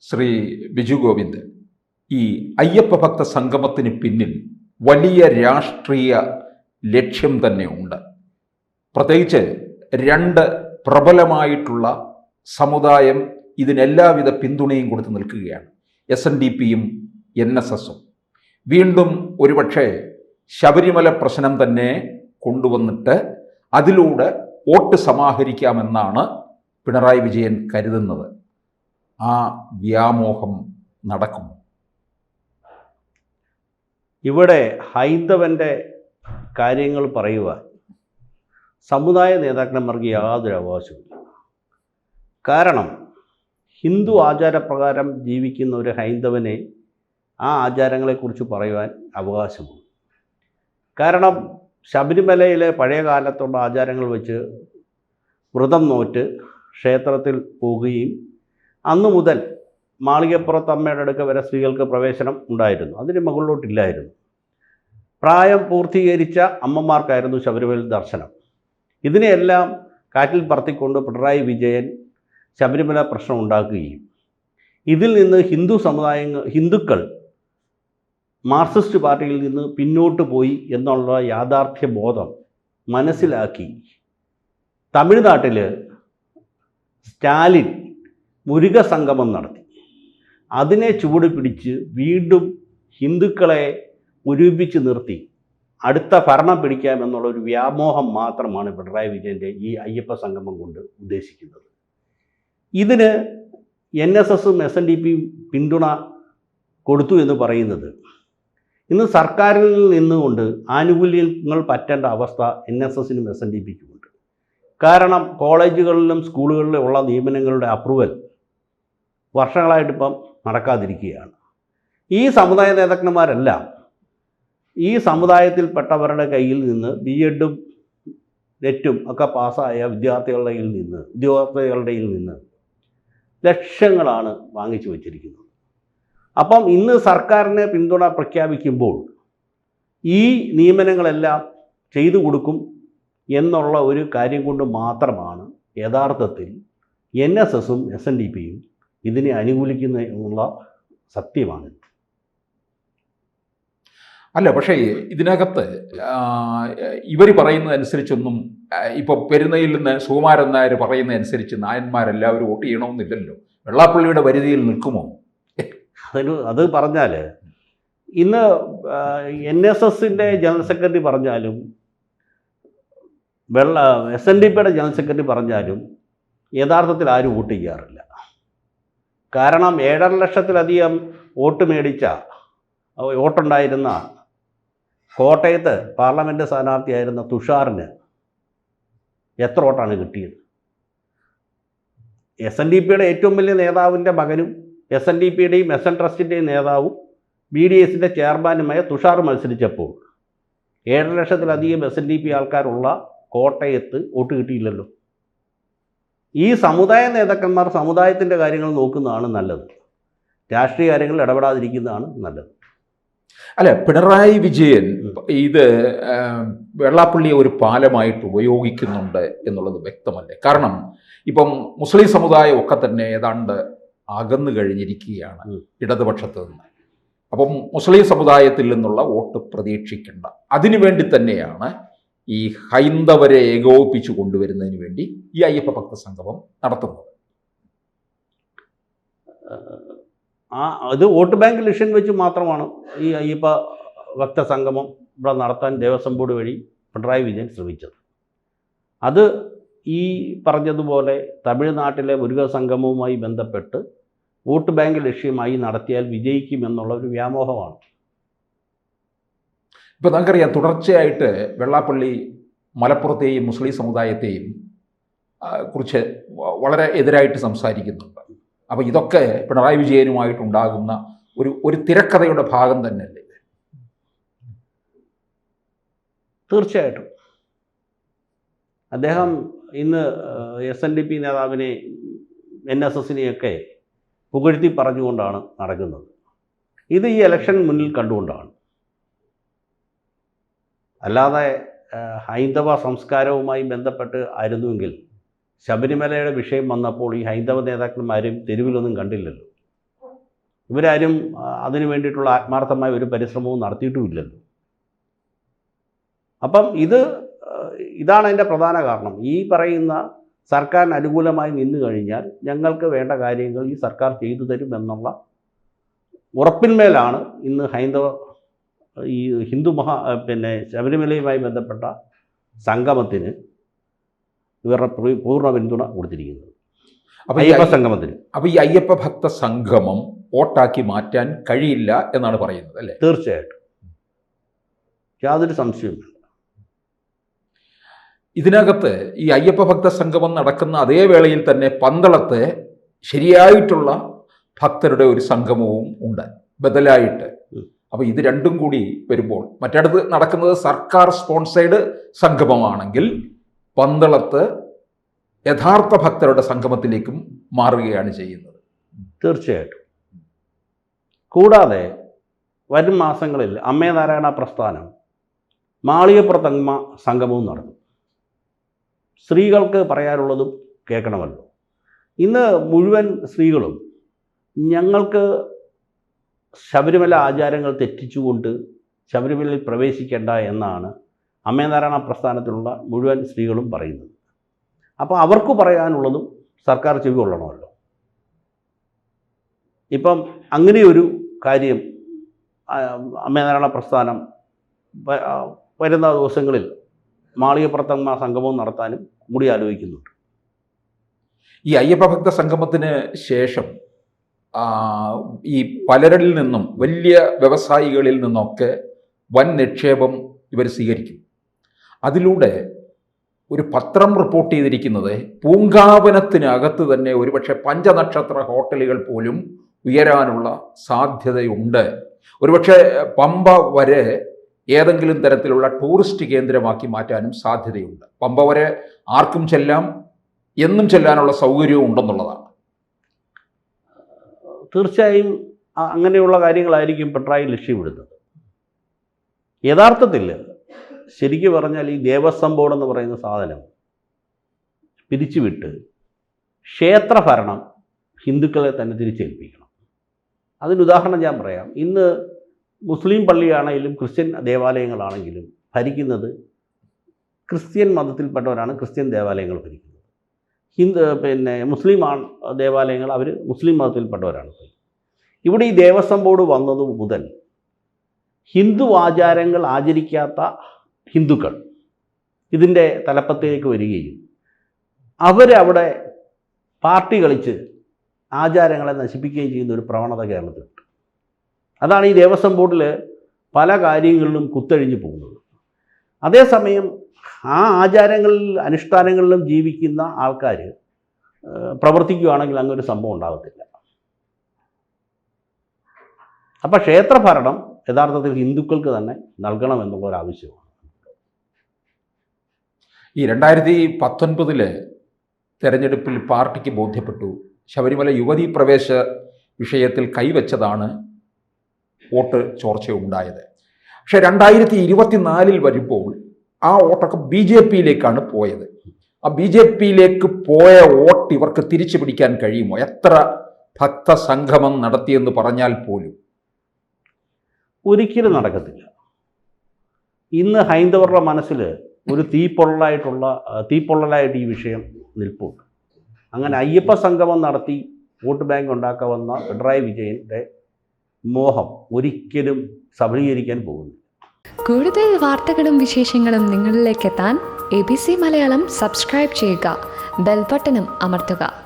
ശ്രീ ബിജു ഗോവിന്ദ്, ഈ അയ്യപ്പ ഭക്ത സംഗമത്തിന് പിന്നിൽ വലിയ രാഷ്ട്രീയ ലക്ഷ്യം തന്നെ ഉണ്ട്. പ്രത്യേകിച്ച് രണ്ട് പ്രബലമായിട്ടുള്ള സമുദായം ഇതിനെല്ലാവിധ പിന്തുണയും കൊടുത്ത് നിൽക്കുകയാണ്. SNDPയും NSSും. വീണ്ടും ഒരുപക്ഷെ ശബരിമല പ്രശ്നം തന്നെ കൊണ്ടുവന്നിട്ട് അതിലൂടെ വോട്ട് സമാഹരിക്കാമെന്നാണ് പിണറായി വിജയൻ കരുതുന്നത്. ആ വ്യാമോഹം നടക്കും. ഇവിടെ ഹൈന്ദവൻ്റെ കാര്യങ്ങൾ പറയുവാൻ സമുദായ നേതാക്കന്മാർക്ക് യാതൊരു അവകാശമില്ല. കാരണം ഹിന്ദു ആചാരപ്രകാരം ജീവിക്കുന്ന ഒരു ഹൈന്ദവനെ ആ ആചാരങ്ങളെക്കുറിച്ച് പറയുവാൻ അവകാശമുണ്ട്. കാരണം ശബരിമലയിലെ പഴയ കാലത്തുള്ള ആചാരങ്ങൾ വെച്ച് വ്രതം നോറ്റ് ക്ഷേത്രത്തിൽ പോവുകയും അന്നു മുതൽ മാളികപ്പുറത്ത് അമ്മയുടെ അടുക്ക വരെ സ്ത്രീകൾക്ക് പ്രവേശനം ഉണ്ടായിരുന്നു. അതിന് മുകളിലോട്ടില്ലായിരുന്നു. പ്രായം പൂർത്തീകരിച്ച അമ്മമാർക്കായിരുന്നു ശബരിമല ദർശനം. ഇതിനെയെല്ലാം കാറ്റിൽ പറത്തിക്കൊണ്ട് പിണറായി വിജയൻ ശബരിമല പ്രശ്നം ഉണ്ടാക്കുകയും ഇതിൽ നിന്ന് ഹിന്ദുക്കൾ മാർക്സിസ്റ്റ് പാർട്ടിയിൽ നിന്ന് പിന്നോട്ട് പോയി എന്നുള്ള യാഥാർത്ഥ്യ ബോധം മനസ്സിലാക്കി തമിഴ്നാട്ടിൽ സ്റ്റാലിൻ മുരുക സംഗമം നടത്തി. അതിനെ ചുവട് പിടിച്ച് വീണ്ടും ഹിന്ദുക്കളെ ഒരുമിച്ച് നിർത്തി അടുത്ത ഭരണം പിടിക്കാമെന്നുള്ള ഒരു വ്യാമോഹം മാത്രമാണ് പിണറായി വിജയൻ്റെ ഈ അയ്യപ്പ സംഗമം കൊണ്ട് ഉദ്ദേശിക്കുന്നത്. ഇതിന് NSSും SNDPയും പിന്തുണ കൊടുത്തു എന്ന് പറയുന്നത് ഇന്ന് സർക്കാരിൽ നിന്നുകൊണ്ട് ആനുകൂല്യങ്ങൾ പറ്റേണ്ട അവസ്ഥ NSSനും SNDPക്കും ഉണ്ട്. കാരണം കോളേജുകളിലും സ്കൂളുകളിലും ഉള്ള നിയമനങ്ങളുടെ അപ്രൂവൽ വർഷങ്ങളായിട്ടിപ്പം നടക്കാതിരിക്കുകയാണ്. ഈ സമുദായ നേതാക്കന്മാരെല്ലാം ഈ സമുദായത്തിൽപ്പെട്ടവരുടെ കയ്യിൽ നിന്ന് BEdും നെറ്റും ഒക്കെ പാസ്സായ ഉദ്യോഗാർത്ഥികളുടെ നിന്ന് ലക്ഷങ്ങളാണ് വാങ്ങിച്ചു വച്ചിരിക്കുന്നത്. അപ്പം ഇന്ന് സർക്കാരിനെ പിന്തുണ പ്രഖ്യാപിക്കുമ്പോൾ ഈ നിയമനങ്ങളെല്ലാം ചെയ്തു കൊടുക്കും എന്നുള്ള ഒരു കാര്യം കൊണ്ട് മാത്രമാണ് യഥാർത്ഥത്തിൽ NSSും SNDPയും ഇതിനെ അനുകൂലിക്കുന്ന എന്നുള്ള സത്യമാണ്. അല്ല, പക്ഷേ ഇതിനകത്ത് ഇവർ പറയുന്നതനുസരിച്ചൊന്നും ഇപ്പോൾ പെരുന്നയിൽ നിന്ന് സുകുമാരൻ നായർ പറയുന്നതനുസരിച്ച് നായന്മാരെല്ലാവരും വോട്ട് ചെയ്യണമെന്നില്ലല്ലോ. വെള്ളാപ്പള്ളിയുടെ പരിധിയിൽ നിൽക്കുമോ? അത് പറഞ്ഞാൽ ഇന്ന് NSSൻ്റെ ജനറൽ സെക്രട്ടറി പറഞ്ഞാലും SNDPയുടെ ജനറൽ സെക്രട്ടറി പറഞ്ഞാലും യഥാർത്ഥത്തിൽ ആരും വോട്ട് ചെയ്യാറില്ല. കാരണം 7.5 ലക്ഷത്തിലധികം വോട്ടുണ്ടായിരുന്ന കോട്ടയത്ത് പാർലമെൻറ്റ് സ്ഥാനാർത്ഥിയായിരുന്ന തുഷാറിന് എത്ര വോട്ടാണ് കിട്ടിയത്? SNDPയുടെ ഏറ്റവും വലിയ നേതാവിൻ്റെ മകനും SNDPയുടെയും SN ട്രസ്റ്റിൻ്റെയും നേതാവും BDSൻ്റെ ചെയർമാനുമായ തുഷാർ മത്സരിച്ചപ്പോൾ 7.5 ലക്ഷത്തിലധികം SNDP ആൾക്കാരുള്ള കോട്ടയത്ത് വോട്ട് കിട്ടിയില്ലല്ലോ. ഈ സമുദായ നേതാക്കന്മാർ സമുദായത്തിൻ്റെ കാര്യങ്ങൾ നോക്കുന്നതാണ് നല്ലത്. രാഷ്ട്രീയ കാര്യങ്ങളിൽ ഇടപെടാതിരിക്കുന്നതാണ് നല്ലത്. അല്ല, പിണറായി വിജയൻ ഇത് വെള്ളാപ്പള്ളിയെ ഒരു പാലമായിട്ട് ഉപയോഗിക്കുന്നുണ്ട് എന്നുള്ളത് വ്യക്തമല്ലേ? കാരണം ഇപ്പം മുസ്ലിം സമുദായം ഒക്കെ തന്നെ ഏതാണ്ട് അകന്നു കഴിഞ്ഞിരിക്കുകയാണ് ഇടതുപക്ഷത്ത് നിന്ന്. അപ്പം മുസ്ലിം സമുദായത്തിൽ നിന്നുള്ള വോട്ട് പ്രതീക്ഷിക്കേണ്ട. അതിനുവേണ്ടി തന്നെയാണ് ഈ ഹൈന്ദവരെ ഏകോപിപ്പിച്ചു കൊണ്ടുവരുന്നതിന് വേണ്ടി ഈ അയ്യപ്പ ഭക്ത സംഗമം നടത്തുന്നത്. അത് വോട്ട് ബാങ്ക് ലക്ഷ്യം വെച്ച് മാത്രമാണ് ഈ അയ്യപ്പ ഭക്ത സംഗമം ഇവിടെ നടത്താൻ ദേവസ്വം ബോർഡ് വഴി പിണറായി വിജയൻ ശ്രമിച്ചത്. അത് ഈ പറഞ്ഞതുപോലെ തമിഴ്നാട്ടിലെ മുരുക സംഗമവുമായി ബന്ധപ്പെട്ട് വോട്ട് ബാങ്ക് ലക്ഷ്യമായി നടത്തിയാൽ വിജയിക്കുമെന്നുള്ള ഒരു വ്യാമോഹമാണ്. ഇപ്പോൾ നമുക്കറിയാം, തുടർച്ചയായിട്ട് വെള്ളാപ്പള്ളി മലപ്പുറത്തെയും മുസ്ലിം സമുദായത്തെയും കുറിച്ച് വളരെ എതിരായിട്ട് സംസാരിക്കുന്നുണ്ട്. അപ്പോൾ ഇതൊക്കെ പിണറായി വിജയനുമായിട്ടുണ്ടാകുന്ന ഒരു തിരക്കഥയുടെ ഭാഗം തന്നെയല്ലേ? തീർച്ചയായിട്ടും. അദ്ദേഹം ഇന്ന് SNDP നേതാവിനെ NSSനെയൊക്കെ പുകഴ്ത്തി പറഞ്ഞുകൊണ്ടാണ് നടക്കുന്നത്. ഇത് ഈ ഇലക്ഷൻ മുന്നിൽ കണ്ടുകൊണ്ടാണ്. അല്ലാതെ ഹൈന്ദവ സംസ്കാരവുമായി ബന്ധപ്പെട്ട് ആയിരുന്നുവെങ്കിൽ ശബരിമലയുടെ വിഷയം വന്നപ്പോൾ ഈ ഹൈന്ദവ നേതാക്കന്മാരും തെരുവിലൊന്നും കണ്ടില്ലല്ലോ. ഇവരാരും അതിനു വേണ്ടിയിട്ടുള്ള ആത്മാർത്ഥമായ ഒരു പരിശ്രമവും നടത്തിയിട്ടുമില്ലല്ലോ. അപ്പം ഇതാണ് അതിൻ്റെ പ്രധാന കാരണം. ഈ പറയുന്ന സർക്കാരിന് അനുകൂലമായി നിന്നു കഴിഞ്ഞാൽ ഞങ്ങൾക്ക് വേണ്ട കാര്യങ്ങൾ ഈ സർക്കാർ ചെയ്തു തരുമെന്നുള്ള ഉറപ്പിന്മേലാണ് ഇന്ന് ഈ ശബരിമലയുമായി ബന്ധപ്പെട്ട സംഗമത്തിന് ഇവരുടെ പൂർണ്ണ പിന്തുണ കൊടുത്തിരിക്കുന്നത്. അയ്യപ്പ സംഗമത്തിന്. അപ്പോൾ ഈ അയ്യപ്പ ഭക്ത സംഗമം വോട്ടാക്കി മാറ്റാൻ കഴിയില്ല എന്നാണ് പറയുന്നത് അല്ലേ? തീർച്ചയായിട്ടും, യാതൊരു സംശയവുമില്ല. ഇതിനകത്ത് ഈ അയ്യപ്പ ഭക്ത സംഗമം നടക്കുന്ന അതേ വേളയിൽ തന്നെ പന്തളത്ത് ശരിയായിട്ടുള്ള ഭക്തരുടെ ഒരു സംഗമവും ഉണ്ട് ബദലായിട്ട്. അപ്പോൾ ഇത് രണ്ടും കൂടി വരുമ്പോൾ മറ്റിടത്ത് നടക്കുന്നത് സർക്കാർ സ്പോൺസേഡ് സംഗമമാണെങ്കിൽ പന്തളത്ത് യഥാർത്ഥ ഭക്തരുടെ സംഗമത്തിലേക്കും മാറുകയാണ് ചെയ്യുന്നത്. തീർച്ചയായിട്ടും. കൂടാതെ വരും മാസങ്ങളിൽ അമ്മേ നാരായണ പ്രസ്ഥാനം മാളികപ്പുറത്തമ്മ സംഗമവും നടന്നു. സ്ത്രീകൾക്ക് പറയാനുള്ളതും കേൾക്കണമല്ലോ. ഇന്ന് മുഴുവൻ സ്ത്രീകളും ഞങ്ങൾക്ക് ശബരിമല ആചാരങ്ങൾ തെറ്റിച്ചുകൊണ്ട് ശബരിമലയിൽ പ്രവേശിക്കേണ്ട എന്നാണ് അമ്മേ നാരായണ പ്രസ്ഥാനത്തിലുള്ള മുഴുവൻ സ്ത്രീകളും പറയുന്നത്. അപ്പോൾ അവർക്ക് പറയാനുള്ളതും സർക്കാർ ചെവി കൊള്ളണമല്ലോ. ഇപ്പം അങ്ങനെയൊരു കാര്യം അമ്മേ നാരായണ പ്രസ്ഥാനം വരുന്ന ദിവസങ്ങളിൽ മാളികപ്പുറത്തമ്മ സംഗമവും നടത്താനും കൂടി ആലോചിക്കുന്നുണ്ട്. ഈ അയ്യപ്പ ഭക്ത സംഗമത്തിന് ശേഷം ഈ പലരിൽ നിന്നും വലിയ വ്യവസായികളിൽ നിന്നൊക്കെ വൻ നിക്ഷേപം ഇവർ സ്വീകരിക്കും. അതിലൂടെ ഒരു പത്രം റിപ്പോർട്ട് ചെയ്തിരിക്കുന്നത് പൂങ്കാവനത്തിനകത്ത് തന്നെ ഒരുപക്ഷെ പഞ്ചനക്ഷത്ര ഹോട്ടലുകൾ പോലും ഉയരാനുള്ള സാധ്യതയുണ്ട്. ഒരുപക്ഷെ പമ്പ വരെ ഏതെങ്കിലും തരത്തിലുള്ള ടൂറിസ്റ്റ് കേന്ദ്രമാക്കി മാറ്റാനും സാധ്യതയുണ്ട്. പമ്പ വരെ ആർക്കും ചെല്ലാം, എന്നും ചെല്ലാനുള്ള സൗകര്യവും ഉണ്ടെന്നുള്ളതാണ്. തീർച്ചയായും അങ്ങനെയുള്ള കാര്യങ്ങളായിരിക്കും പിണറായി ലക്ഷ്യമിടുന്നത്. യഥാർത്ഥത്തിൽ ശരിക്കും പറഞ്ഞാൽ ഈ ദേവസ്വം ബോർഡ് എന്ന് പറയുന്ന സാധനം പിരിച്ചുവിട്ട് ക്ഷേത്രഭരണം ഹിന്ദുക്കളെ തന്നെ തിരിച്ചേൽപ്പിക്കണം. അതിനുദാഹരണം ഞാൻ പറയാം. ഇന്ന് മുസ്ലിം പള്ളിയാണെങ്കിലും ക്രിസ്ത്യൻ ദേവാലയങ്ങളാണെങ്കിലും ഭരിക്കുന്നത് ക്രിസ്ത്യൻ മതത്തിൽപ്പെട്ടവരാണ്. ക്രിസ്ത്യൻ ദേവാലയങ്ങൾ ഭരിക്കുന്നത്. മുസ്ലിം ദേവാലയങ്ങൾ അവർ മുസ്ലിം മതത്തിൽപ്പെട്ടവരാണ്. ഇവിടെ ഈ ദേവസ്വം ബോർഡ് വന്നത് മുതൽ ഹിന്ദു ആചാരങ്ങൾ ആചരിക്കാത്ത ഹിന്ദുക്കൾ ഇതിൻ്റെ തലപ്പത്തേക്ക് വരികയും അവരവിടെ പാർട്ടി കളിച്ച് ആചാരങ്ങളെ നശിപ്പിക്കുകയും ചെയ്യുന്ന ഒരു പ്രവണത കേരളത്തിലുണ്ട്. അതാണ് ഈ ദേവസ്വം ബോർഡിൽ പല കാര്യങ്ങളിലും കുത്തഴിഞ്ഞു പോകുന്നത്. അതേസമയം ആ ആചാരങ്ങളിൽ അനുഷ്ഠാനങ്ങളിലും ജീവിക്കുന്ന ആൾക്കാർ പ്രവർത്തിക്കുകയാണെങ്കിൽ അങ്ങനൊരു സംഭവം ഉണ്ടാകത്തില്ല. അപ്പം ക്ഷേത്രഭരണം യഥാർത്ഥത്തിൽ ഹിന്ദുക്കൾക്ക് തന്നെ നൽകണമെന്നുള്ള ഒരു ആവശ്യമാണ്. ഈ 2019 തെരഞ്ഞെടുപ്പിൽ പാർട്ടിക്ക് ബോധ്യപ്പെട്ടു ശബരിമല യുവതീ പ്രവേശ വിഷയത്തിൽ കൈവച്ചതാണ് വോട്ട് ചോർച്ചയുണ്ടായത്. പക്ഷേ 2024 വരുമ്പോൾ ആ വോട്ടൊക്കെ BJPയിലേക്കാണ് പോയത്. ആ BJPയിലേക്ക് പോയ വോട്ട് ഇവർക്ക് തിരിച്ചു പിടിക്കാൻ കഴിയുമോ? എത്ര ഭക്തസംഗമം നടത്തിയെന്ന് പറഞ്ഞാൽ പോലും ഒരിക്കലും നടക്കത്തില്ല. ഇന്ന് ഹൈന്ദവരുടെ മനസ്സിൽ ഒരു തീപ്പൊള്ളലായിട്ട് ഈ വിഷയം നിൽപ്പുണ്ട്. അങ്ങനെ അയ്യപ്പ സംഗമം നടത്തി വോട്ട് ബാങ്ക് ഉണ്ടാക്കാവുന്ന പിണറായി വിജയൻ്റെ മോഹം ഒരിക്കലും സഫലീകരിക്കാൻ പോകുന്നു. കൂടുതൽ വാർത്തകളും വിശേഷങ്ങളും നിങ്ങളിലേക്ക് എത്താൻ ABC മലയാളം സബ്സ്ക്രൈബ് ചെയ്യുക, ബെൽ ബട്ടണും അമർത്തുക.